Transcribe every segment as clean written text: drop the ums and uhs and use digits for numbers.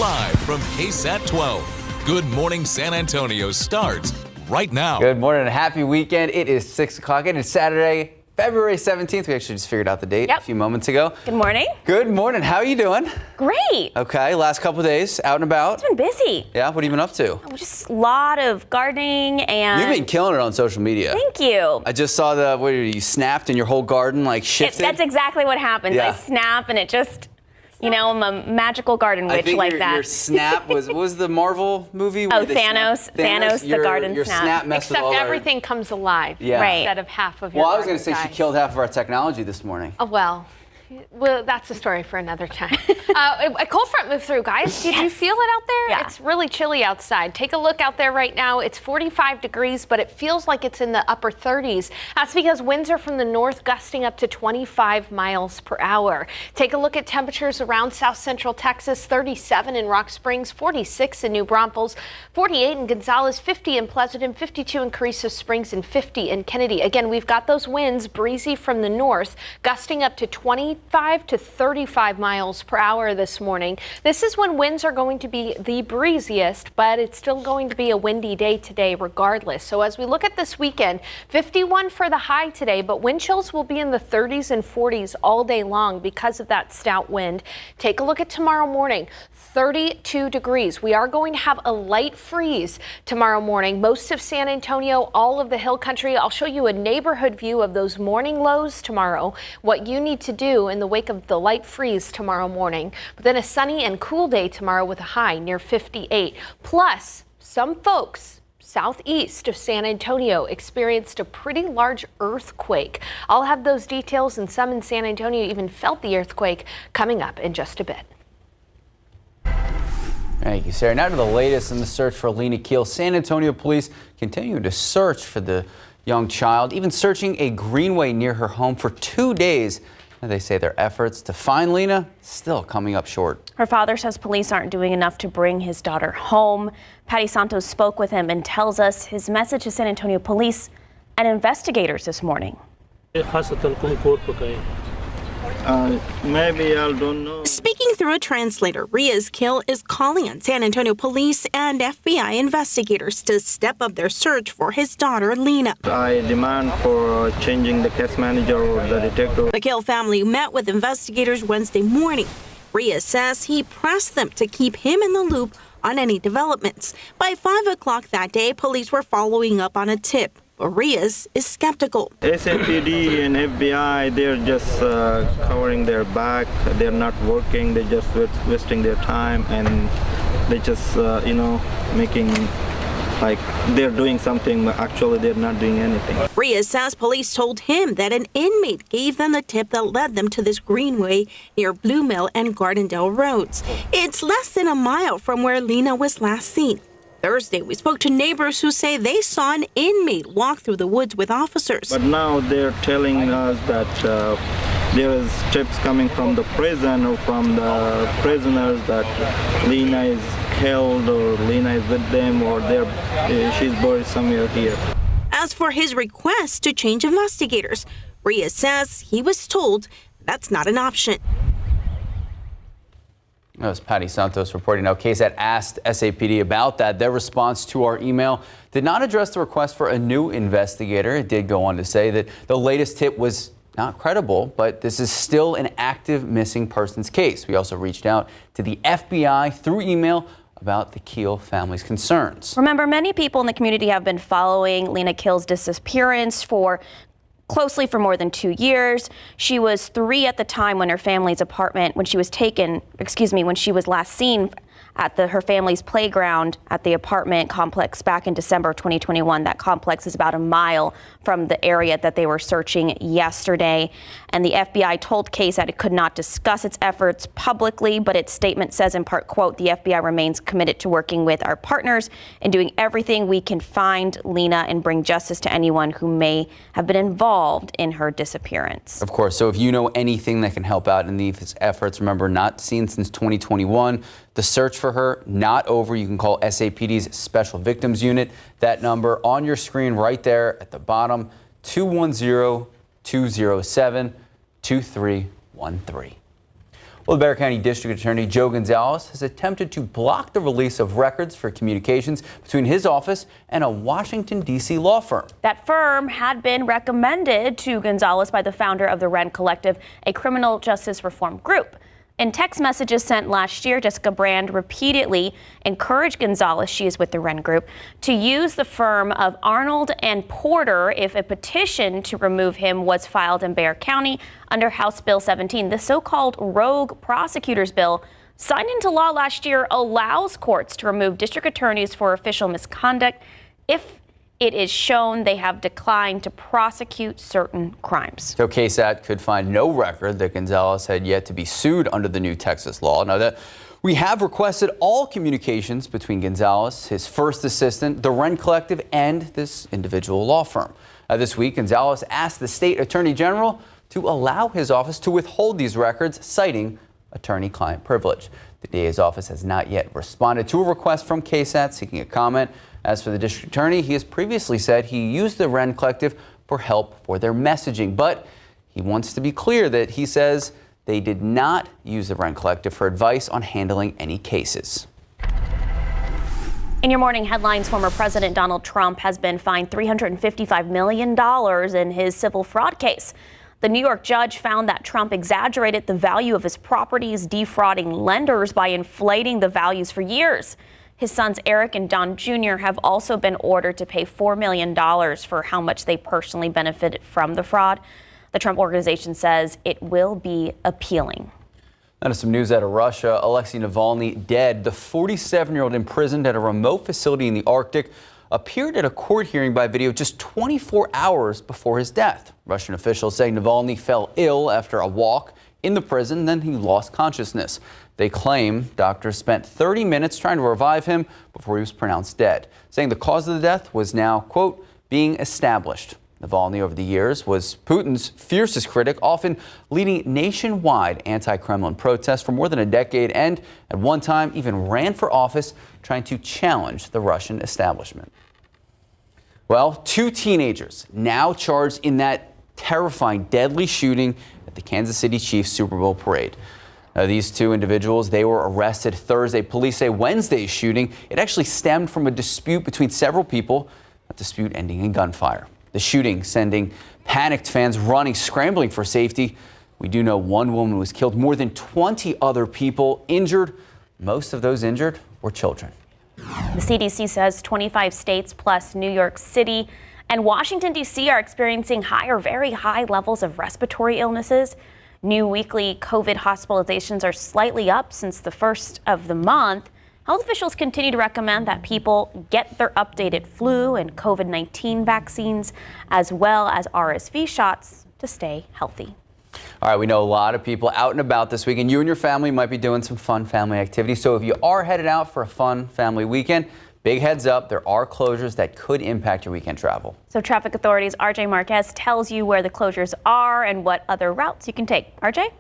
Live from KSAT 12. Good Morning San Antonio starts right now. Good morning and happy weekend. It is 6 o'clock. It is Saturday, February 17th. We actually just figured out the date a few moments ago. Good morning. Good morning. How are you doing? Great. Okay, last couple of days, out and about. It's been busy. Yeah, what have you been up to? Just a lot of gardening and... You've been killing it on social media. Thank you. I just saw you snapped and your whole garden like shifted. That's exactly what happens. Yeah. I snap and it just... I'm a magical garden witch like that. Your snap was, what was the Marvel movie? Oh, Thanos. Thanos, the garden your snap messed Except with all everything comes alive instead of half of your Well, I was going to say guys. she killed half of our technology this morning. Oh, well, that's a story for another time. A cold front moved through, guys. Did you feel it out there? Yeah. It's really chilly outside. Take a look out there right now. It's 45 degrees, but it feels like it's in the upper 30s. That's because winds are from the north gusting up to 25 miles per hour. Take a look at temperatures around south central Texas, 37 in Rock Springs, 46 in New Braunfels, 48 in Gonzales, 50 in Pleasanton, 52 in Carrizo Springs, and 50 in Kennedy. Again, we've got those winds breezy from the north, gusting up to 25 to 35 miles per hour this morning. This is when winds are going to be the breeziest, but it's still going to be a windy day today regardless. So as we look at this weekend, 51 for the high today, but wind chills will be in the 30s and 40s all day long because of that stout wind. Take a look at tomorrow morning. 32 degrees. We are going to have a light freeze tomorrow morning. Most of San Antonio, all of the hill country. I'll show you a neighborhood view of those morning lows tomorrow, what you need to do in the wake of the light freeze tomorrow morning. But then a sunny and cool day tomorrow with a high near 58. Plus, some folks southeast of San Antonio experienced a pretty large earthquake. I'll have those details, and some in San Antonio even felt the earthquake coming up in just a bit. Thank you, Sarah. Now to the latest in the search for Lena Keel. San Antonio police continue to search for the young child, even searching a greenway near her home for 2 days. And they say their efforts to find Lena still coming up short. Her father says police aren't doing enough to bring his daughter home. Patty Santos spoke with him and tells us his message to San Antonio police and investigators this morning. Maybe I don't know. Speaking through a translator, Riaz Keel is calling on San Antonio police and FBI investigators to step up their search for his daughter, Lena. I demand for changing the case manager or the detective. The Keel family met with investigators Wednesday morning. Riaz says he pressed them to keep him in the loop on any developments. By 5 o'clock that day, police were following up on a tip. But Riaz is skeptical. SAPD and FBI, they're just covering their back. They're not working. They're just wasting their time, and they just, making like they're doing something, but actually they're not doing anything. Riaz says police told him that an inmate gave them the tip that led them to this greenway near Blue Mill and Gardendale roads. It's less than a mile from where Lena was last seen. Thursday, we spoke to neighbors who say they saw an inmate walk through the woods with officers. But now they're telling us that there is tips coming from the prison or from the prisoners that Lena is killed or Lena is with them or she's buried somewhere here. As for his request to change investigators, Riaz says he was told that's not an option. That was Patty Santos reporting. Now, KSAT asked SAPD about that. Their response to our email did not address the request for a new investigator. It did go on to say that the latest tip was not credible, but this is still an active missing persons case. We also reached out to the FBI through email about the Keel family's concerns. Remember, many people in the community have been following Lena Keel's disappearance closely for more than 2 years. She was 3 at the time when her family's apartment, when she was last seen at her family's playground at the apartment complex back in December 2021. That complex is about a mile from the area that they were searching yesterday. And the FBI told KSAT it could not discuss its efforts publicly, but its statement says in part, quote, the FBI remains committed to working with our partners and doing everything we can find Lena and bring justice to anyone who may have been involved in her disappearance. Of course, so if you know anything that can help out in these efforts, remember, not seen since 2021. The search for her not over. You can call SAPD's Special Victims Unit. That number on your screen right there at the bottom, 210-207-2313. Well, the Bexar County District Attorney Joe Gonzalez has attempted to block the release of records for communications between his office and a Washington, D.C. law firm. That firm had been recommended to Gonzalez by the founder of the Wren Collective, a criminal justice reform group. In text messages sent last year, Jessica Brand repeatedly encouraged Gonzalez, she is with the Wren Group, to use the firm of Arnold and Porter if a petition to remove him was filed in Bexar County under House Bill 17. The so-called rogue prosecutors bill, signed into law last year, allows courts to remove district attorneys for official misconduct if it is shown they have declined to prosecute certain crimes. So KSAT could find no record that Gonzalez had yet to be sued under the new Texas law. Now that we have requested all communications between Gonzalez, his first assistant, the Wren Collective, and this individual law firm. This week, Gonzalez asked the state attorney general to allow his office to withhold these records, citing attorney-client privilege. The DA's office has not yet responded to a request from KSAT seeking a comment. As for the district attorney, he has previously said he used the Wren Collective for help for their messaging, but he wants to be clear that he says they did not use the Wren Collective for advice on handling any cases. In your morning headlines, former President Donald Trump has been fined $355 million in his civil fraud case. The New York judge found that Trump exaggerated the value of his properties, defrauding lenders by inflating the values for years. His sons Eric and Don Jr. have also been ordered to pay $4 million for how much they personally benefited from the fraud. The Trump Organization says it will be appealing. Now to some news out of Russia. Alexei Navalny dead. The 47-year-old imprisoned at a remote facility in the Arctic appeared at a court hearing by video just 24 hours before his death. Russian officials say Navalny fell ill after a walk in the prison, then he lost consciousness. They claim doctors spent 30 minutes trying to revive him before he was pronounced dead, saying the cause of the death was now, quote, being established. Navalny over the years was Putin's fiercest critic, often leading nationwide anti-Kremlin protests for more than a decade, and at one time even ran for office trying to challenge the Russian establishment. Well, 2 teenagers now charged in that terrifying, deadly shooting at the Kansas City Chiefs Super Bowl parade. Now, these 2 individuals, they were arrested Thursday. Police say Wednesday's shooting, it actually stemmed from a dispute between several people, a dispute ending in gunfire. The shooting sending panicked fans running, scrambling for safety. We do know one woman was killed, more than 20 other people injured. Most of those injured were children. The CDC says 25 states plus New York City and Washington, D.C. are experiencing high or very high levels of respiratory illnesses. New weekly COVID hospitalizations are slightly up since the first of the month. Health officials continue to recommend that people get their updated flu and COVID-19 vaccines, as well as RSV shots, to stay healthy. All right, we know a lot of people out and about this weekend. You and your family might be doing some fun family activities. So if you are headed out for a fun family weekend, big heads up, there are closures that could impact your weekend travel. So Traffic Authority's RJ Marquez tells you where the closures are and what other routes you can take. RJ?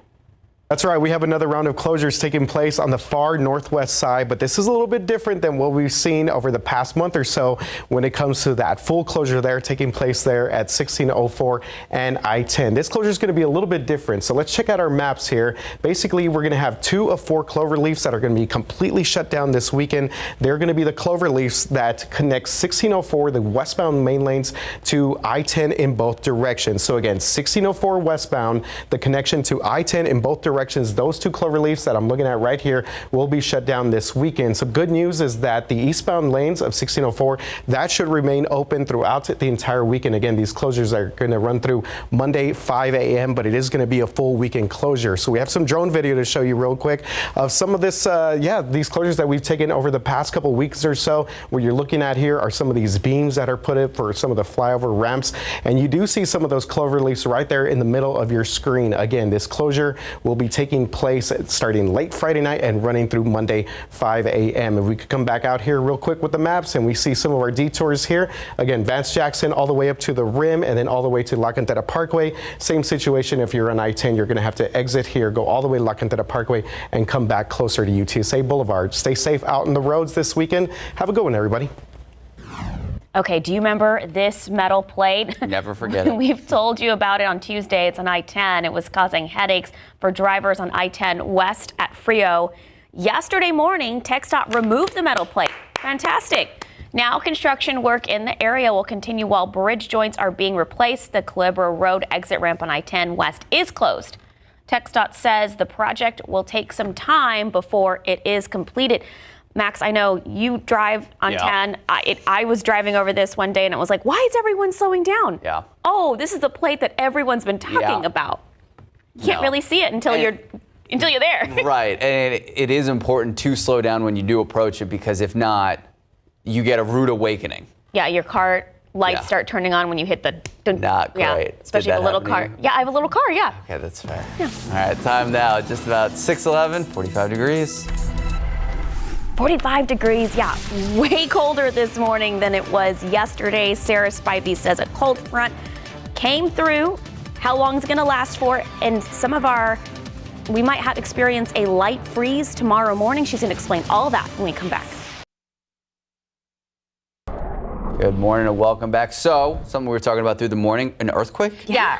That's right. We have another round of closures taking place on the far northwest side, but this is a little bit different than what we've seen over the past month or so when it comes to that full closure there taking place there at 1604 and I-10. This closure is going to be a little bit different. So let's check out our maps here. Basically, we're going to have 2 of 4 cloverleafs that are going to be completely shut down this weekend. They're going to be the cloverleafs that connect 1604, the westbound main lanes, to I-10 in both directions. So again, 1604 westbound, the connection to I-10 in both directions. Those 2 cloverleafs that I'm looking at right here will be shut down this weekend. So good news is that the eastbound lanes of 1604, that should remain open throughout the entire weekend. Again, these closures are going to run through Monday 5 a.m., but it is going to be a full weekend closure. So we have some drone video to show you real quick of some of this, these closures that we've taken over the past couple weeks or so. What you're looking at here are some of these beams that are put in for some of the flyover ramps, and you do see some of those cloverleafs right there in the middle of your screen. Again, this closure will be taking place starting late Friday night and running through Monday 5 a.m. If we could come back out here real quick with the maps, and we see some of our detours here. Again, Vance Jackson all the way up to the rim and then all the way to La Cantera Parkway. Same situation if you're on I-10, you're going to have to exit here, go all the way to La Cantera Parkway and come back closer to UTSA Boulevard. Stay safe out on the roads this weekend. Have a good one, everybody. Okay, do you remember this metal plate? Never forget it. We've told you about it on Tuesday. It's on I-10. It was causing headaches for drivers on I-10 west at Frio. Yesterday morning, TxDOT removed the metal plate. Fantastic. Now construction work in the area will continue while bridge joints are being replaced. The Calibra Road exit ramp on I-10 west is closed. TxDOT says the project will take some time before it is completed. Max, I know you drive on 10. I was driving over this one day and it was like, why is everyone slowing down? Yeah. Oh, this is the plate that everyone's been talking about. You can't really see it until you're there. Right, and it is important to slow down when you do approach it, because if not, you get a rude awakening. Yeah, your car lights start turning on when you hit the... Not great. Yeah, especially the little car. Yeah, I have a little car, yeah. Okay, that's fair. Yeah. All right, time now, just about 6:11, 45 degrees. 45 degrees, yeah, way colder this morning than it was yesterday. Sarah Spivey says a cold front came through. How long is it going to last for? And we might have experience a light freeze tomorrow morning. She's going to explain all that when we come back. Good morning and welcome back. So, something we were talking about through the morning, an earthquake? Yeah,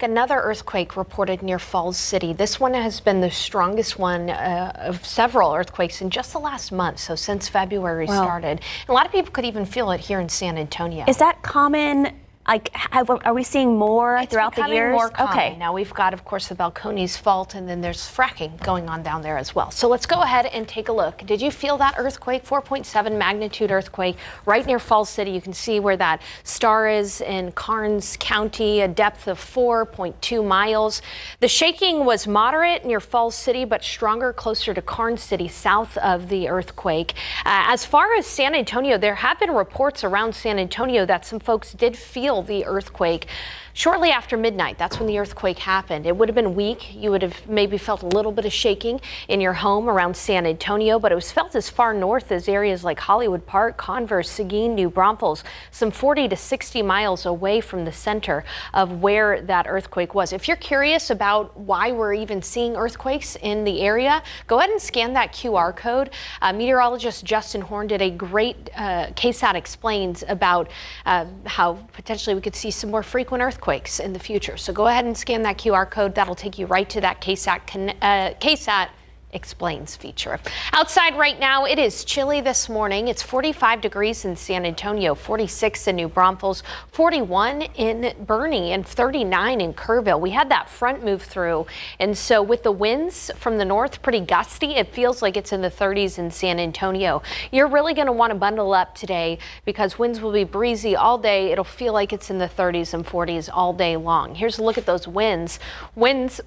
another earthquake reported near Falls City. This one has been the strongest one of several earthquakes in just the last month, so since February started. And a lot of people could even feel it here in San Antonio. Is that common? Like, are we seeing more throughout the years? More common. Okay. Now we've got, of course, the Balcones Fault, and then there's fracking going on down there as well. So let's go ahead and take a look. Did you feel that earthquake? 4.7 magnitude earthquake right near Falls City. You can see where that star is in Karnes County, a depth of 4.2 miles. The shaking was moderate near Falls City, but stronger closer to Karnes City, south of the earthquake. As far as San Antonio, there have been reports around San Antonio that some folks did feel the earthquake shortly after midnight. That's when the earthquake happened. It would have been weak. You would have maybe felt a little bit of shaking in your home around San Antonio, but it was felt as far north as areas like Hollywood Park, Converse, Seguin, New Braunfels, some 40 to 60 miles away from the center of where that earthquake was. If you're curious about why we're even seeing earthquakes in the area, go ahead and scan that QR code. Meteorologist Justin Horn did a great KSAT explains about how potentially we could see some more frequent earthquakes in the future. So go ahead and scan that QR code. That'll take you right to that KSAT Explains feature. Outside right now, it is chilly this morning. It's 45 degrees in San Antonio, 46 in New Braunfels, 41 in Boerne, and 39 in Kerrville. We had that front move through, and so with the winds from the north pretty gusty, it feels like it's in the 30s in San Antonio. You're really going to want to bundle up today because winds will be breezy all day. It'll feel like it's in the 30s and 40s all day long. Here's a look at those winds. Winds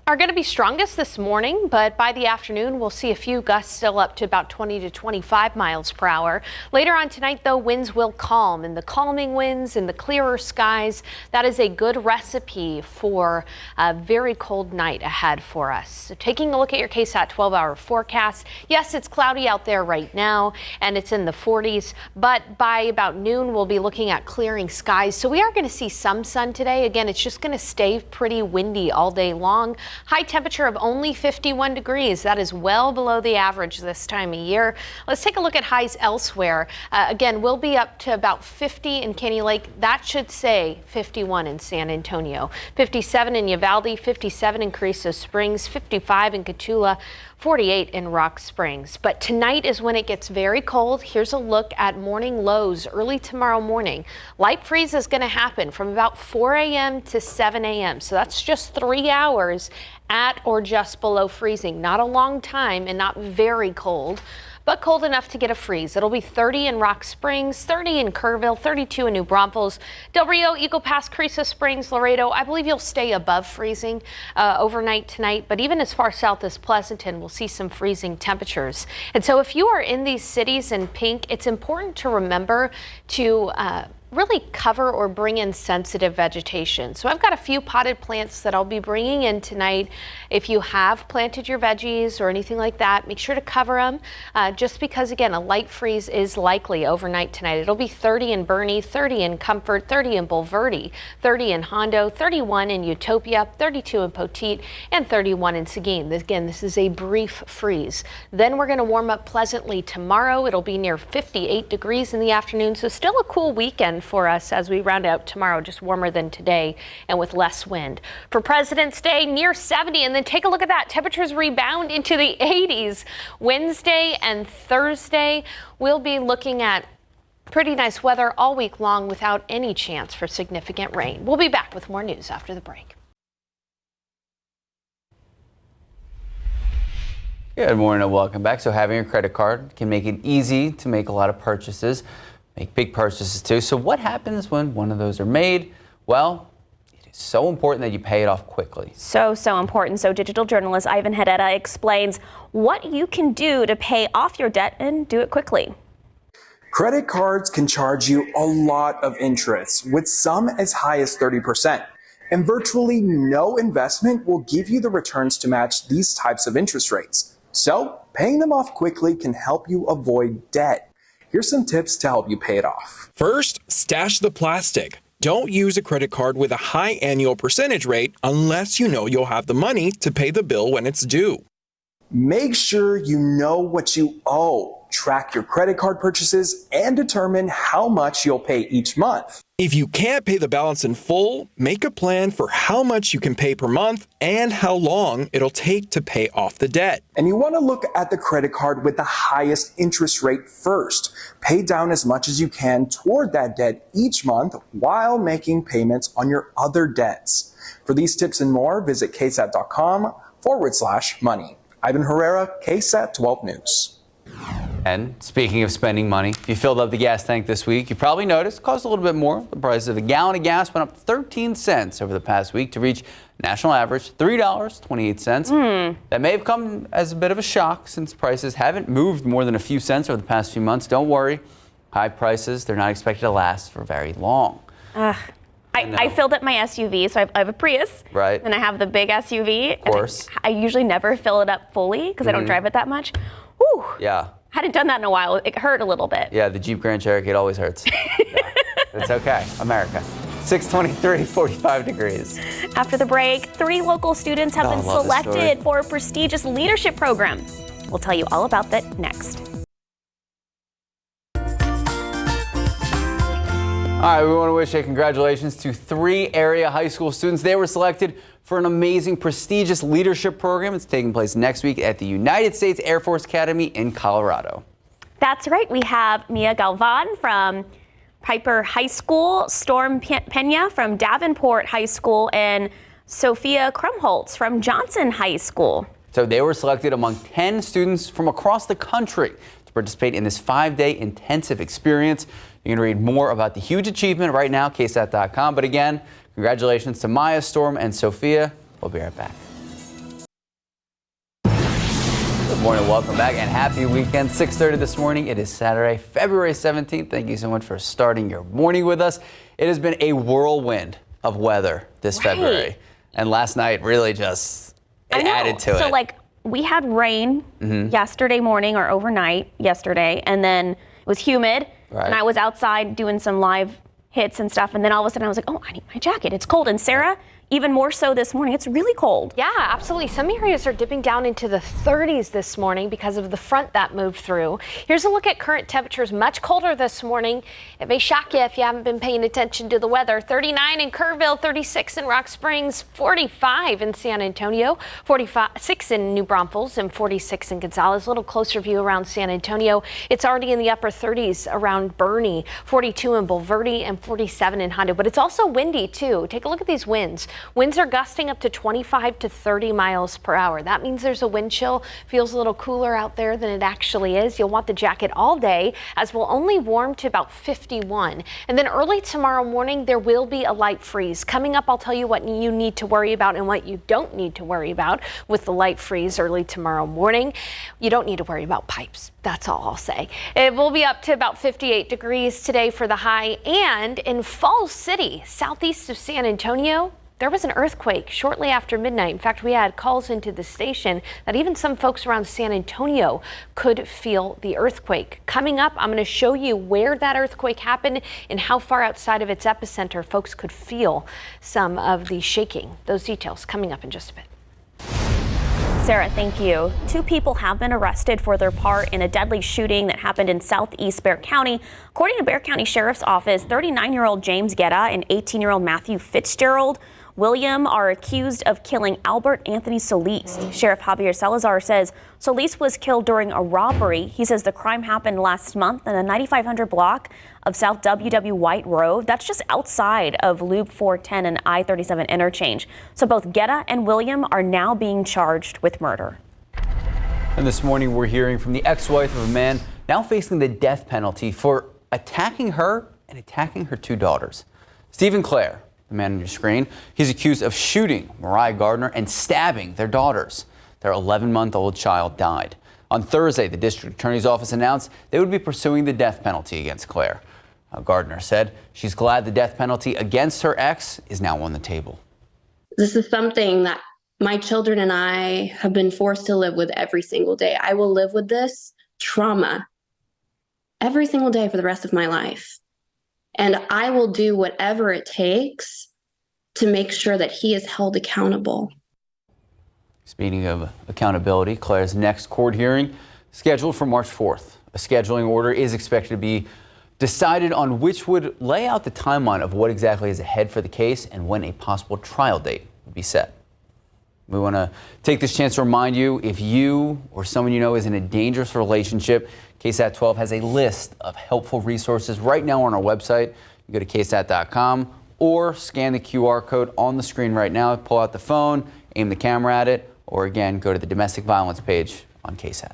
are going to be strongest this morning, but by the afternoon, we'll see a few gusts still up to about 20 to 25 miles per hour. Later on tonight, though, winds will calm, and the calming winds and the clearer skies, that is a good recipe for a very cold night ahead for us. So taking a look at your KSAT 12-hour forecast, yes, it's cloudy out there right now, and it's in the 40s, but by about noon, we'll be looking at clearing skies. So we are going to see some sun today. Again, it's just going to stay pretty windy all day long. High temperature of only 51 degrees. That is well below the average this time of year. Let's take a look at highs elsewhere. Again, we'll be up to about 50 in Caney Lake. That should say 51 in San Antonio. 57 in Uvalde, 57 in Carrizo Springs, 55 in Cotulla, 48 in Rock Springs. But tonight is when it gets very cold. Here's a look at morning lows early tomorrow morning. Light freeze is going to happen from about 4 a.m. to 7 a.m. So that's just 3 hours at or just below freezing. Not a long time and not very cold, but cold enough to get a freeze. It'll be 30 in Rock Springs, 30 in Kerrville, 32 in New Braunfels, Del Rio, Eagle Pass, Carrizo Springs, Laredo. I believe you'll stay above freezing overnight tonight, but even as far south as Pleasanton, we'll see some freezing temperatures. And so if you are in these cities in pink, it's important to remember to really cover or bring in sensitive vegetation. So I've got a few potted plants that I'll be bringing in tonight. If you have planted your veggies or anything like that, make sure to cover them just because, again, a light freeze is likely overnight tonight. It'll be 30 in Bernie, 30 in Comfort, 30 in Bulverde, 30 in Hondo, 31 in Utopia, 32 in Poteet, and 31 in Seguin. Again, this is a brief freeze. Then we're going to warm up pleasantly tomorrow. It'll be near 58 degrees in the afternoon, so still a cool weekend for us as we round out tomorrow, just warmer than today and with less wind. For President's Day, near 70, and then take a look at that. Temperatures rebound into the 80s. Wednesday and Thursday, we'll be looking at pretty nice weather all week long without any chance for significant rain. We'll be back with more news after the break. Good morning and welcome back. So having a credit card can make it easy to make a lot of purchases, make big purchases too. So what happens when one of those are made? Well, it is so important that you pay it off quickly. So important. So digital journalist Ivan Herrera explains what you can do to pay off your debt and do it quickly. Credit cards can charge you a lot of interest, with some as high as 30%. And virtually no investment will give you the returns to match these types of interest rates. So paying them off quickly can help you avoid debt. Here's some tips to help you pay it off. First, stash the plastic. Don't use a credit card with a high annual percentage rate unless you know you'll have the money to pay the bill when it's due. Make sure you know what you owe. Track your credit card purchases and determine how much you'll pay each month. If you can't pay the balance in full, make a plan for how much you can pay per month and how long it'll take to pay off the debt. And you want to look at the credit card with the highest interest rate first. Pay down as much as you can toward that debt each month while making payments on your other debts. For these tips and more, visit ksat.com/money. Ivan Herrera, KSAT 12 News. And speaking of spending money, if you filled up the gas tank this week, you probably noticed it cost a little bit more. The price of a gallon of gas went up 13 cents over the past week to reach national average $3.28. That may have come as a bit of a shock since prices haven't moved more than a few cents over the past few months. Don't worry, high prices, they're not expected to last for very long. I filled up my SUV, so I have a Prius. Right. And I have the big SUV. Of course. I usually never fill it up fully because I don't drive it that much. Whew. Yeah. Hadn't done that in a while. It hurt a little bit. Yeah, the Jeep Grand Cherokee, it always hurts. Yeah. It's okay. America. 623, 45 degrees. After the break, 3 local students have been selected for a prestigious leadership program. We'll tell you all about that next. All right, we want to wish a congratulations to 3 area high school students. They were selected for an amazing, prestigious leadership program. It's taking place next week at the United States Air Force Academy in Colorado. That's right. We have Mia Galvan from Piper High School, Storm Pena from Davenport High School, and Sophia Krumholtz from Johnson High School. So they were selected among 10 students from across the country to participate in this 5-day intensive experience. You can read more about the huge achievement right now, ksat.com. But again, congratulations to Maya, Storm, and Sophia. We'll be right back. Good morning, welcome back, and happy weekend. 6:30 this morning. It is Saturday, February 17th. Thank you so much for starting your morning with us. It has been a whirlwind of weather this February. And last night really just added to it. So like we had rain yesterday morning or overnight yesterday, and then it was humid. Right. And I was outside doing some live hits and stuff, and then all of a sudden I was like, oh, I need my jacket. It's cold. And Sarah, even more so this morning, it's really cold. Yeah, absolutely. Some areas are dipping down into the 30s this morning because of the front that moved through. Here's a look at current temperatures. Much colder this morning. It may shock you if you haven't been paying attention to the weather. 39 in Kerrville, 36 in Rock Springs, 45 in San Antonio, 46 in New Braunfels, and 46 in Gonzales. A little closer view around San Antonio. It's already in the upper 30s around Bernie, 42 in Bulverde, and 47 in Hondo. But it's also windy, too. Take a look at these winds. Winds are gusting up to 25 to 30 miles per hour. That means there's a wind chill. Feels a little cooler out there than it actually is. You'll want the jacket all day, as we'll only warm to about 51. And then early tomorrow morning, there will be a light freeze. Coming up, I'll tell you what you need to worry about and what you don't need to worry about with the light freeze early tomorrow morning. You don't need to worry about pipes. That's all I'll say. It will be up to about 58 degrees today for the high. And in Falls City, southeast of San Antonio, there was an earthquake shortly after midnight. In fact, we had calls into the station that even some folks around San Antonio could feel the earthquake. Coming up, I'm going to show you where that earthquake happened and how far outside of its epicenter folks could feel some of the shaking. Those details coming up in just a bit. Sarah, thank you. 2 people have been arrested for their part in a deadly shooting that happened in southeast Bexar County. According to Bexar County Sheriff's Office, 39-year-old James Guetta and 18-year-old Matthew Fitzgerald William are accused of killing Albert Anthony Solis. Sheriff Javier Salazar says Solis was killed during a robbery. He says the crime happened last month in the 9500 block of South WW White Road. That's just outside of Loop 410 and I-37 interchange. So both Guetta and William are now being charged with murder. And this morning we're hearing from the ex-wife of a man now facing the death penalty for attacking her and attacking her 2 daughters. Stephen Clare, the man on your screen, he's accused of shooting Mariah Gardner and stabbing their daughters. Their 11-month-old child died. On Thursday, the district attorney's office announced they would be pursuing the death penalty against Clare. Gardner said she's glad the death penalty against her ex is now on the table. This is something that my children and I have been forced to live with every single day. I will live with this trauma every single day for the rest of my life. And I will do whatever it takes to make sure that he is held accountable. Speaking of accountability, Claire's next court hearing scheduled for March 4th. A scheduling order is expected to be decided on, which would lay out the timeline of what exactly is ahead for the case and when a possible trial date would be set. We want to take this chance to remind you, if you or someone you know is in a dangerous relationship, KSAT 12 has a list of helpful resources right now on our website. You go to KSAT.com or scan the QR code on the screen right now, pull out the phone, aim the camera at it, or again, go to the domestic violence page on KSAT.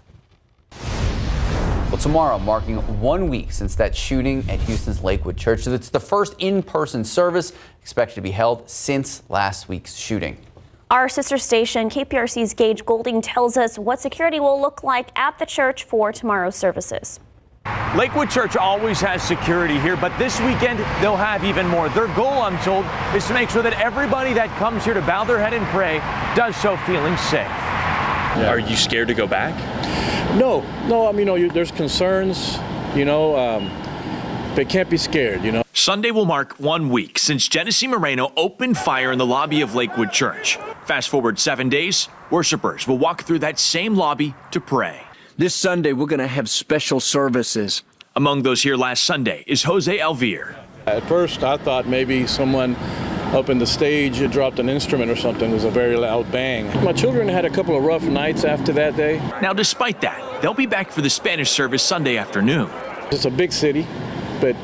Well, tomorrow, marking 1 week since that shooting at Houston's Lakewood Church. So it's the first in-person service expected to be held since last week's shooting. Our sister station, KPRC's Gage Golding, tells us what security will look like at the church for tomorrow's services. Lakewood Church always has security here, but this weekend they'll have even more. Their goal, I'm told, is to make sure that everybody that comes here to bow their head and pray does so feeling safe. Yeah. Are you scared to go back? No. I mean, there's concerns, but can't be scared, Sunday will mark 1 week since Genesee Moreno opened fire in the lobby of Lakewood Church. Fast forward 7 days, worshipers will walk through that same lobby to pray. This Sunday, we're going to have special services. Among those here last Sunday is Jose Elvir. At first, I thought maybe someone up in the stage had dropped an instrument or something. It was a very loud bang. My children had a couple of rough nights after that day. Now, despite that, they'll be back for the Spanish service Sunday afternoon. It's a big city, but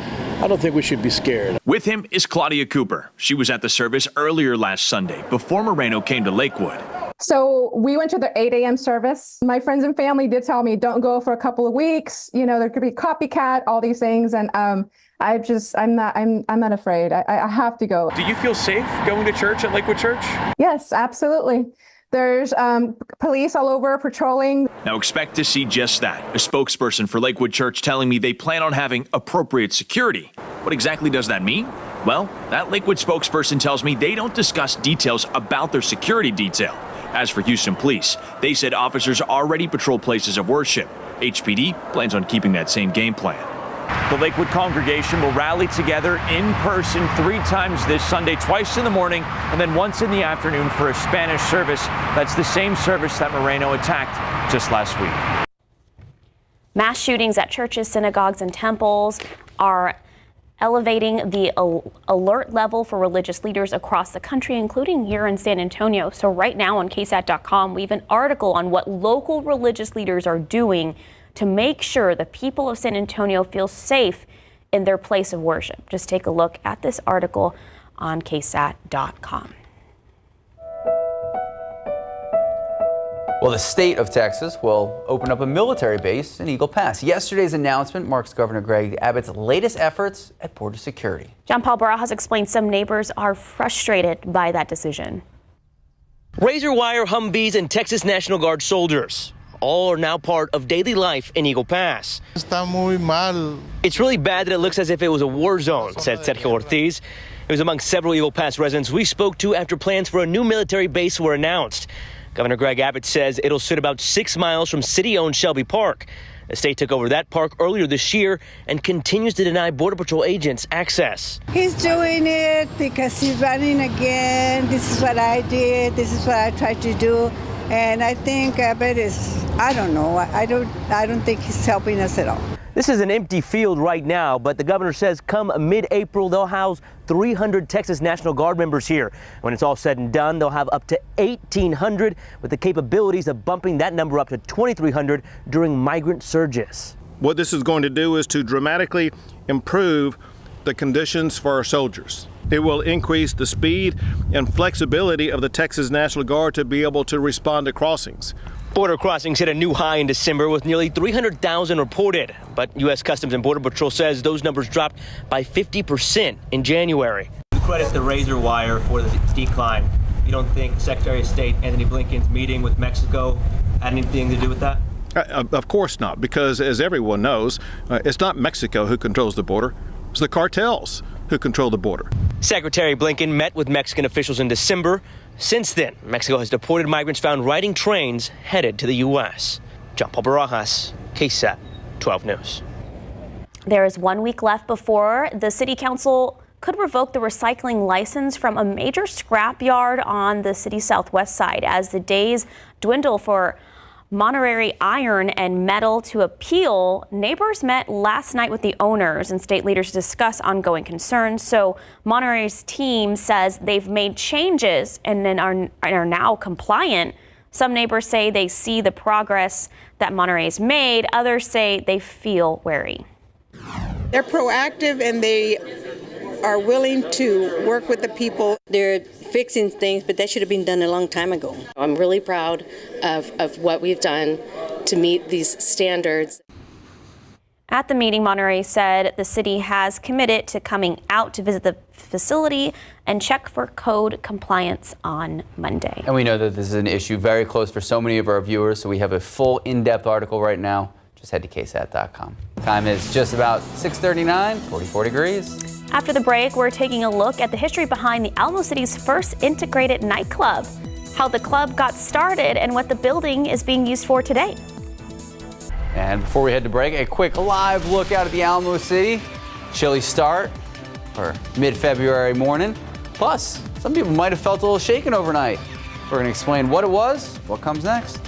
I don't think we should be scared. With him is Claudia Cooper. She was at the service earlier last Sunday before Moreno came to Lakewood. So we went to the 8 a.m. service. My friends and family did tell me, don't go for a couple of weeks. There could be copycat, all these things. And I'm not afraid. I have to go. Do you feel safe going to church at Lakewood Church? Yes, absolutely. There's police all over patrolling. Now expect to see just that. A spokesperson for Lakewood Church telling me they plan on having appropriate security. What exactly does that mean? Well, that Lakewood spokesperson tells me they don't discuss details about their security detail. As for Houston Police, they said officers already patrol places of worship. HPD plans on keeping that same game plan. The Lakewood congregation will rally together in person 3 times this Sunday, twice in the morning and then once in the afternoon for a Spanish service. That's the same service that Moreno attacked just last week. Mass shootings at churches, synagogues, and temples are elevating the alert level for religious leaders across the country, including here in San Antonio. So right now on KSAT.com, we have an article on what local religious leaders are doing to make sure the people of San Antonio feel safe in their place of worship. Just take a look at this article on KSAT.com. Well, the state of Texas will open up a military base in Eagle Pass. Yesterday's announcement marks Governor Greg Abbott's latest efforts at border security. John Paul Barajas explained some neighbors are frustrated by that decision. Razor wire Humvees and Texas National Guard soldiers all are now part of daily life in Eagle Pass. It's really bad that it looks as if it was a war zone, said Sergio Ortiz. It was among several Eagle Pass residents we spoke to after plans for a new military base were announced. Governor Greg Abbott says it'll sit about 6 miles from city-owned Shelby Park. The state took over that park earlier this year and continues to deny Border Patrol agents access. He's doing it because he's running again. This is what I did. This is what I tried to do. And I think Abbott is, I don't know. I don't think he's helping us at all. This is an empty field right now, but the governor says come mid-April, they'll house 300 Texas National Guard members here. When it's all said and done, they'll have up to 1,800 with the capabilities of bumping that number up to 2,300 during migrant surges. What this is going to do is to dramatically improve the conditions for our soldiers. It will increase the speed and flexibility of the Texas National Guard to be able to respond to crossings. Border crossings hit a new high in December with nearly 300,000 reported. But U.S. Customs and Border Patrol says those numbers dropped by 50% in January. You credit the razor wire for the decline. You don't think Secretary of State Anthony Blinken's meeting with Mexico had anything to do with that? Of course not, because as everyone knows, it's not Mexico who controls the border. It's the cartels who control the border. Secretary Blinken met with Mexican officials in December. Since then, Mexico has deported migrants found riding trains headed to the U.S. John Paul Barajas, KSAT 12 News. There is 1 week left before the city council could revoke the recycling license from a major scrapyard on the city's southwest side as the days dwindle for Monterey iron and metal to appeal. Neighbors met last night with the owners and state leaders to discuss ongoing concerns. So Monterey's team says they've made changes and then are now compliant. Some neighbors say they see the progress that Monterey's made. Others say they feel wary. They're proactive and they are willing to work with the people. They're fixing things, but that should have been done a long time ago. I'm really proud of what we've done to meet these standards. At the meeting, Monterey said the city has committed to coming out to visit the facility and check for code compliance on Monday. And we know that this is an issue very close for so many of our viewers, so we have a full in-depth article right now. Just head to KSAT.com. Time is just about 6:39, 44 degrees. After the break, we're taking a look at the history behind the Alamo City's first integrated nightclub, how the club got started, and what the building is being used for today. And before we head to break, a quick live look out at the Alamo City. Chilly start for mid-February morning. Plus, some people might have felt a little shaken overnight. We're going to explain what it was, what comes next.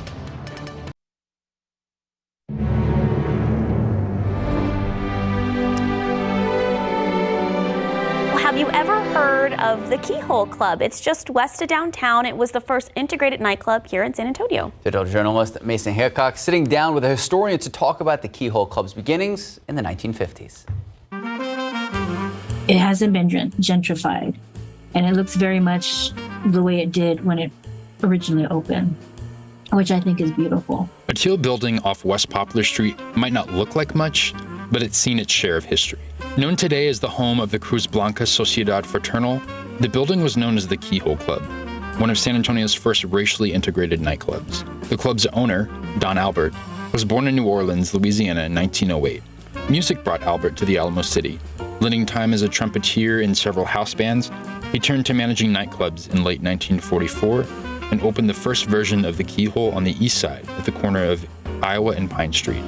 Have you ever heard of the Keyhole Club? It's just west of downtown. It was the first integrated nightclub here in San Antonio. Digital journalist Mason Hickok sitting down with a historian to talk about the Keyhole Club's beginnings in the 1950s. It hasn't been gentrified, and it looks very much the way it did when it originally opened, which I think is beautiful. A teal building off West Poplar Street might not look like much, but it's seen its share of history. Known today as the home of the Cruz Blanca Sociedad Fraternal, the building was known as the Keyhole Club, one of San Antonio's first racially integrated nightclubs. The club's owner, Don Albert, was born in New Orleans, Louisiana in 1908. Music brought Albert to the Alamo City. Lending time as a trumpeter in several house bands, he turned to managing nightclubs in late 1944 and opened the first version of the Keyhole on the east side at the corner of Iowa and Pine Street.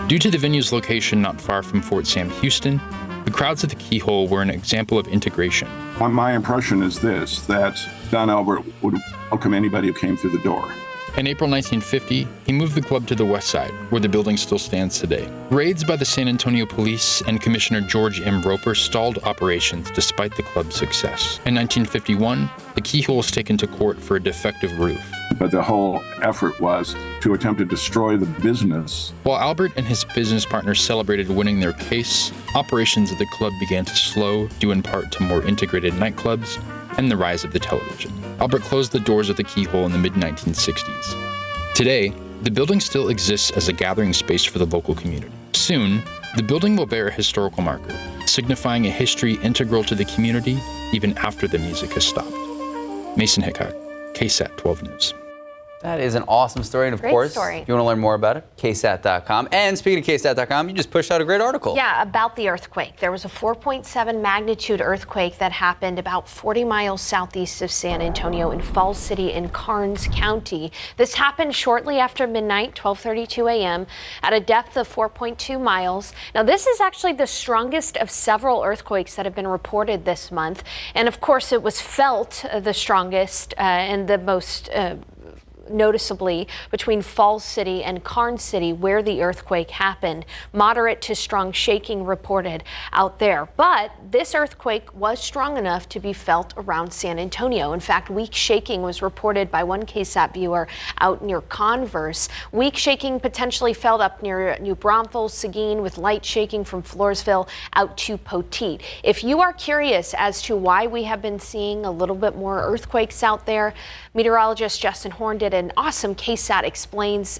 Due to the venue's location not far from Fort Sam Houston, the crowds at the Keyhole were an example of integration. My impression is this, that Don Albert would welcome anybody who came through the door. In April 1950, he moved the club to the west side, where the building still stands today. Raids by the San Antonio Police and Commissioner George M. Roper stalled operations despite the club's success. In 1951, the Keyhole was taken to court for a defective roof. But the whole effort was to attempt to destroy the business. While Albert and his business partners celebrated winning their case, operations at the club began to slow, due in part to more integrated nightclubs and the rise of the television. Albert closed the doors of the Keyhole in the mid-1960s. Today, the building still exists as a gathering space for the local community. Soon, the building will bear a historical marker, signifying a history integral to the community even after the music has stopped. Mason Hickok, KSAT 12 News. That is an awesome story, and of course, if you want to learn more about it, KSAT.com. And speaking of KSAT.com, you just pushed out a great article. Yeah, about the earthquake. There was a 4.7 magnitude earthquake that happened about 40 miles southeast of San Antonio in Falls City in Karnes County. This happened shortly after midnight, 12:32 a.m., at a depth of 4.2 miles. Now, this is actually the strongest of several earthquakes that have been reported this month. And of course, it was felt the strongest and the most noticeably between Falls City and Karnes City, where the earthquake happened. Moderate to strong shaking reported out there. But this earthquake was strong enough to be felt around San Antonio. In fact, weak shaking was reported by one KSAT viewer out near Converse. Weak shaking potentially felt up near New Braunfels, Seguin, with light shaking from Floresville out to Poteet. If you are curious as to why we have been seeing a little bit more earthquakes out there, meteorologist Justin Horn did an awesome KSAT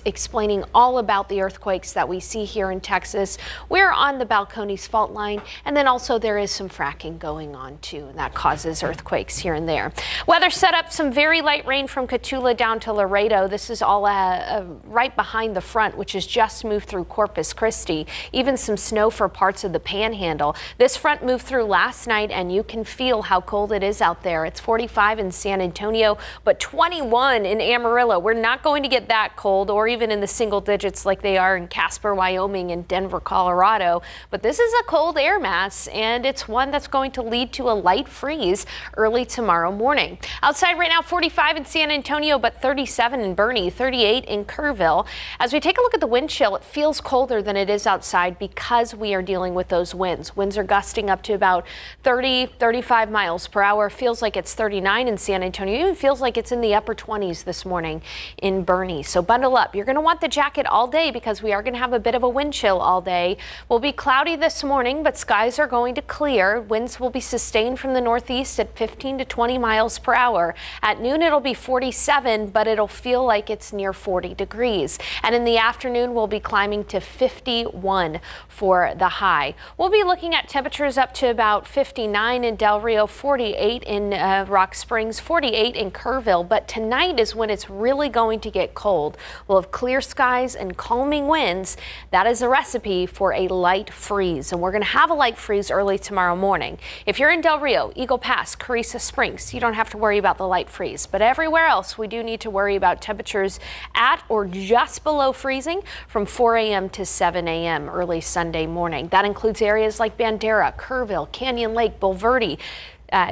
explaining all about the earthquakes that we see here in Texas. We're on the Balcones fault line, and then also there is some fracking going on too, and that causes earthquakes here and there. Weather set up some very light rain from Cotulla down to Laredo. This is all right behind the front, which has just moved through Corpus Christi. Even some snow for parts of the Panhandle. This front moved through last night, and you can feel how cold it is out there. It's 45 in San Antonio, but 21 in Amarillo. We're not going to get that cold or even in the single digits like they are in Casper, Wyoming and Denver, Colorado. But this is a cold air mass, and it's one that's going to lead to a light freeze early tomorrow morning. Outside right now, 45 in San Antonio, but 37 in Boerne, 38 in Kerrville. As we take a look at the wind chill, it feels colder than it is outside because we are dealing with those winds. Winds are gusting up to about 30, 35 miles per hour. Feels like it's 39 in San Antonio. It even feels like it's in the upper 20s this morning in Boerne. So bundle up. You're going to want the jacket all day because we are going to have a bit of a wind chill all day. Will be cloudy this morning, but skies are going to clear. Winds will be sustained from the northeast at 15 to 20 miles per hour. At noon, it'll be 47, but it'll feel like it's near 40 degrees. And in the afternoon, we'll be climbing to 51 for the high. We'll be looking at temperatures up to about 59 in Del Rio, 48 in Rock Springs, 48 in Kerrville. But tonight is when it's really going to get cold. We'll have clear skies and calming winds. That is a recipe for a light freeze, and we're going to have a light freeze early tomorrow morning. If you're in Del Rio, Eagle Pass, Carissa Springs, you don't have to worry about the light freeze, but everywhere else we do need to worry about temperatures at or just below freezing from 4 a.m. to 7 a.m. early Sunday morning. That includes areas like Bandera, Kerrville, Canyon Lake, Bulverde,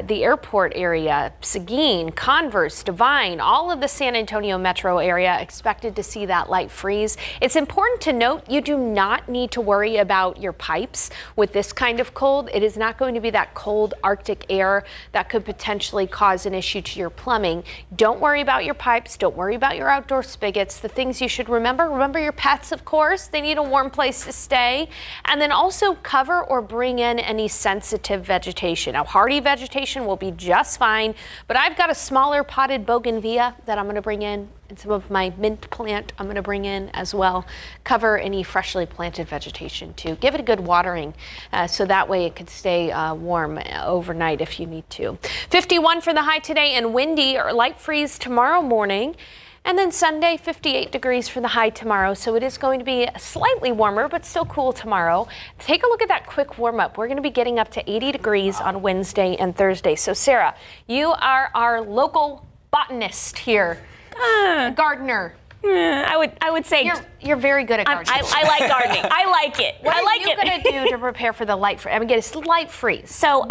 the airport area, Seguin, Converse, Devine, all of the San Antonio metro area expected to see that light freeze. It's important to note you do not need to worry about your pipes with this kind of cold. It is not going to be that cold Arctic air that could potentially cause an issue to your plumbing. Don't worry about your pipes. Don't worry about your outdoor spigots. The things you should remember your pets, of course. They need a warm place to stay. And then also cover or bring in any sensitive vegetation. Now, hardy vegetation will be just fine, but I've got a smaller potted bougainvillea that I'm going to bring in, and some of my mint plant I'm going to bring in as well. Cover any freshly planted vegetation too. Give it a good watering so that way it could stay warm overnight if you need to. 51 for the high today and windy or light freeze tomorrow morning. And then Sunday, 58 degrees for the high tomorrow. So it is going to be slightly warmer, but still cool tomorrow. Take a look at that quick warm up. We're going to be getting up to 80 degrees on Wednesday and Thursday. So Sarah, you are our local botanist here, gardener. I would say you're very good at gardening. I like gardening. I like it. What are you going to do to prepare for the light freeze? I mean, get a slight freeze. So 2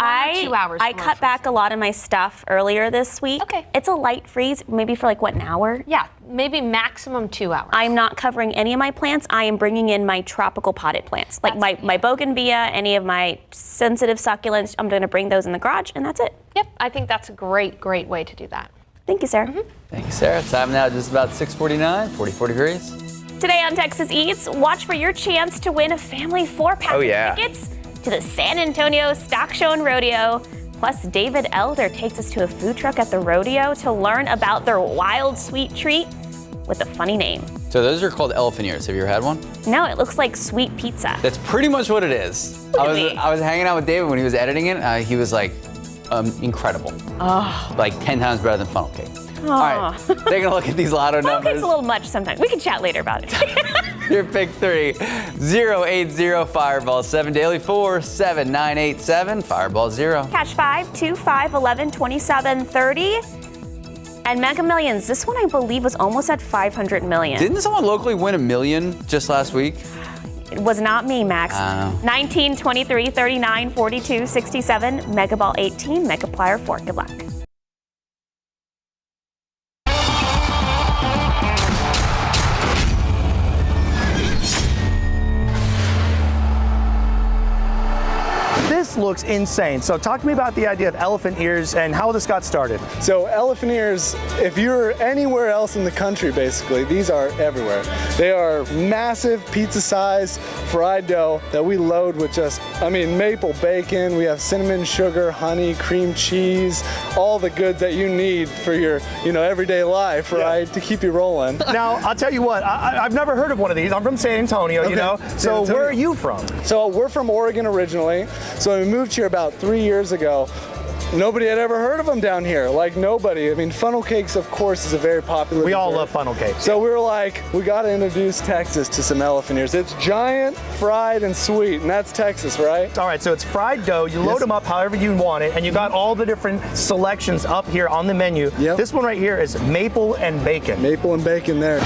hours. I cut back a lot of my stuff earlier this week. Okay. It's a light freeze, maybe for like what, an hour? Yeah, maybe maximum 2 hours. I'm not covering any of my plants. I am bringing in my tropical potted plants, like my bougainvillea, any of my sensitive succulents. I'm going to bring those in the garage, and that's it. Yep, I think that's a great way to do that. Thank you, Sarah. Mm-hmm. Thank you, Sarah. Time now just about 6:49, 44 degrees. Today on Texas Eats, watch for your chance to win a family 4-pack of tickets to the San Antonio Stock Show and Rodeo. Plus, David Elder takes us to a food truck at the rodeo to learn about their wild sweet treat. with a funny name. So those are called elephant ears. Have you ever had one? No, it looks like sweet pizza. That's pretty much what it is. I was hanging out with David when he was editing it. He was like, incredible. Oh. Like 10 times better than funnel cake. Oh. All right, taking a look at these lotto Funnel numbers. cake's a little much sometimes. We can chat later about it. Your pick 3, 080 Fireball 7, Daily 4, 7987, Fireball 0. Cash 5, 2, 5, 11, 27, 30. And Mega Millions, this one I believe was almost at 500 million. Didn't someone locally win $1 million just last week? It was not me, Max. 19, 23, 39, 42, 67, Mega Ball 18, Mega Plier 4. Good luck. This looks insane. So talk to me about the idea of elephant ears and how this got started. So elephant ears, if you're anywhere else in the country, basically, these are everywhere. They are massive pizza-sized fried dough that we load with maple bacon. We have cinnamon, sugar, honey, cream cheese, all the goods that you need for your, everyday life, right? To keep you rolling. Now, I'll tell you what, I've never heard of one of these. I'm from San Antonio, So where are you from? So we're from Oregon originally. So we moved here about 3 years ago. Nobody had ever heard of them down here, like nobody. I mean, funnel cakes, of course, is a very popular We all dessert. love funnel cakes. So we were like, we got to introduce Texas to some elephant ears. It's giant, fried, and sweet, and that's Texas, right? All right, so it's fried dough. You load them up however you want it, and you got all the different selections up here on the menu. Yep. This one right here is maple and bacon. Maple and bacon there.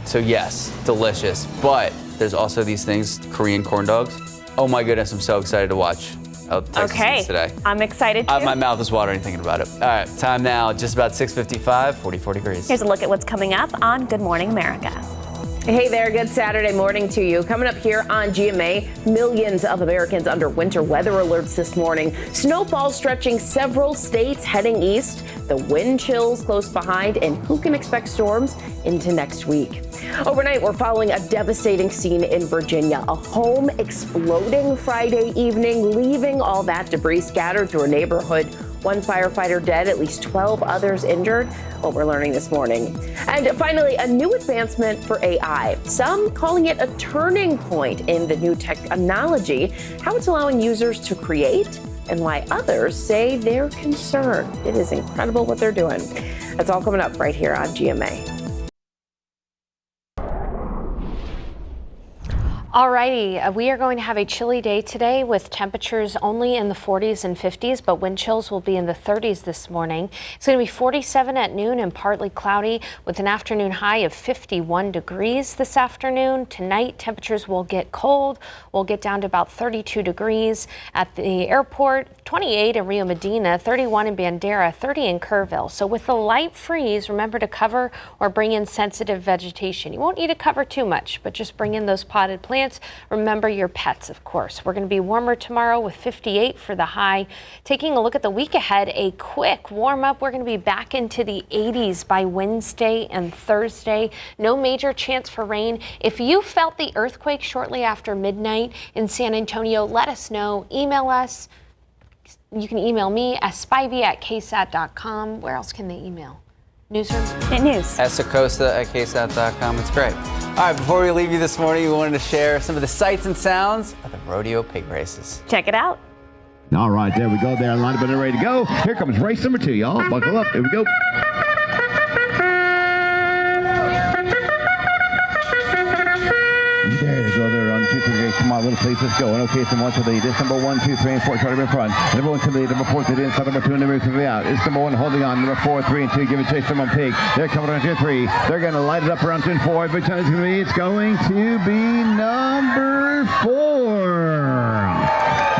So yes, delicious, but there's also these things, Korean corn dogs. Oh my goodness, I'm so excited to watch Texas Eats today. I'm excited too. My mouth is watering thinking about it. All right, time now, just about 6:55, 44 degrees. Here's a look at what's coming up on Good Morning America. Hey there, good Saturday morning to you. Coming up here on GMA, millions of Americans under winter weather alerts this morning. Snowfall stretching several states heading east. The wind chills close behind, and who can expect storms into next week? Overnight, we're following a devastating scene in Virginia. A home exploding Friday evening, leaving all that debris scattered through a neighborhood. One firefighter dead, at least 12 others injured. What we're learning this morning. And finally, a new advancement for AI. Some calling it a turning point in the new technology, how it's allowing users to create, and why others say they're concerned. It is incredible what they're doing. That's all coming up right here on GMA. Alrighty, we are going to have a chilly day today with temperatures only in the 40s and 50s, but wind chills will be in the 30s this morning. It's going to be 47 at noon and partly cloudy with an afternoon high of 51 degrees this afternoon. Tonight, temperatures will get cold. We'll get down to about 32 degrees at the airport, 28 in Rio Medina, 31 in Bandera, 30 in Kerrville. So with the light freeze, remember to cover or bring in sensitive vegetation. You won't need to cover too much, but just bring in those potted plants. Remember your pets, of course. We're going to be warmer tomorrow with 58 for the high. Taking a look at the week ahead, a quick warm up. We're going to be back into the 80s by Wednesday and Thursday. No major chance for rain. If you felt the earthquake shortly after midnight in San Antonio, let us know. Email us. You can email me at spivey@ksat.com. Where else can they email? Newsroom? News. Esacosta@ksat.com. It's great. All right, before we leave you this morning, we wanted to share some of the sights and sounds of the rodeo pig races. Check it out. All right, there we go. They're lined up and they're ready to go. Here comes race number 2, y'all. Buckle up. Here we go. There they go. They're on 2, 3, 8. Come on, little please. Let's go. And okay, so one to lead. It's number 1, 2, 3, and 4. Try to be in front. Number 1 to lead. Number 4 to the inside. Number 2 and number 3 out. It's number 1 holding on. Number 4, 3, and 2. Give it chase from on pig. They're coming around 2 and 3. They're going to light it up around 2 and 4. Big time it's going to be. It's going to be number 4.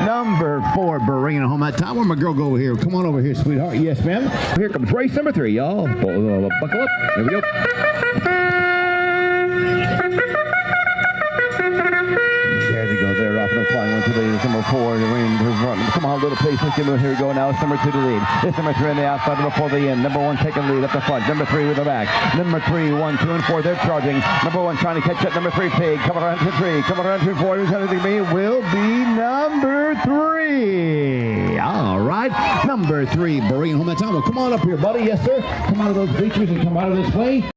Number 4, bringing it home that time. Where my girl go over here? Come on over here, sweetheart. Yes, ma'am. Here comes race number 3, y'all. Buckle up. Here we go. There they go. They're off and flying. 1 to the number number 4. Come on, little pace. Let's get moving. Here we go now. It's number 2 to lead. It's number 3 on the outside. Number 4 the end. Number 1 taking the lead up the front. Number 3 with the back. Number 3, 1, 2, and 4. They're charging. Number 1 trying to catch up. Number 3 Pig. Coming around to 3. Coming around to 4. Who's going to be? Will be number 3. All right. Number 3 bringing home that time. Well, come on up here, buddy. Yes, sir. Come out of those bleachers and come out of this way.